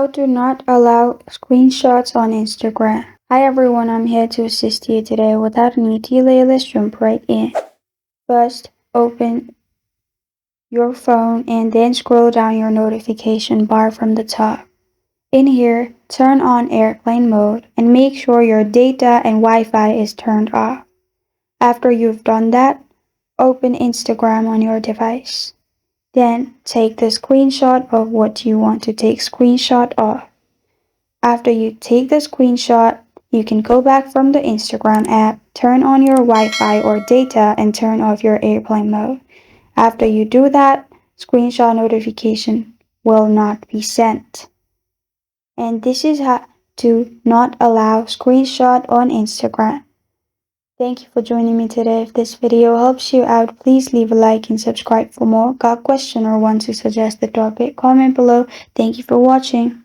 How to not allow screenshots on Instagram. Hi everyone, I'm here to assist you today. Without any delay, let's jump right in. First, open your phone and then scroll down your notification bar from the top. In here, turn on airplane mode and make sure your data and Wi-Fi is turned off. After you've done that, open Instagram on your device. Then take the screenshot of what you want to take screenshot of. After you take the screenshot, you can go back from the Instagram app, turn on your Wi-Fi or data, and turn off your airplane mode. After you do that, screenshot notification will not be sent. And this is how to not allow screenshot on Instagram. Thank you for joining me today. If this video helps you out, please leave a like and subscribe for more. Got a question or want to suggest the topic? Comment below. Thank you for watching.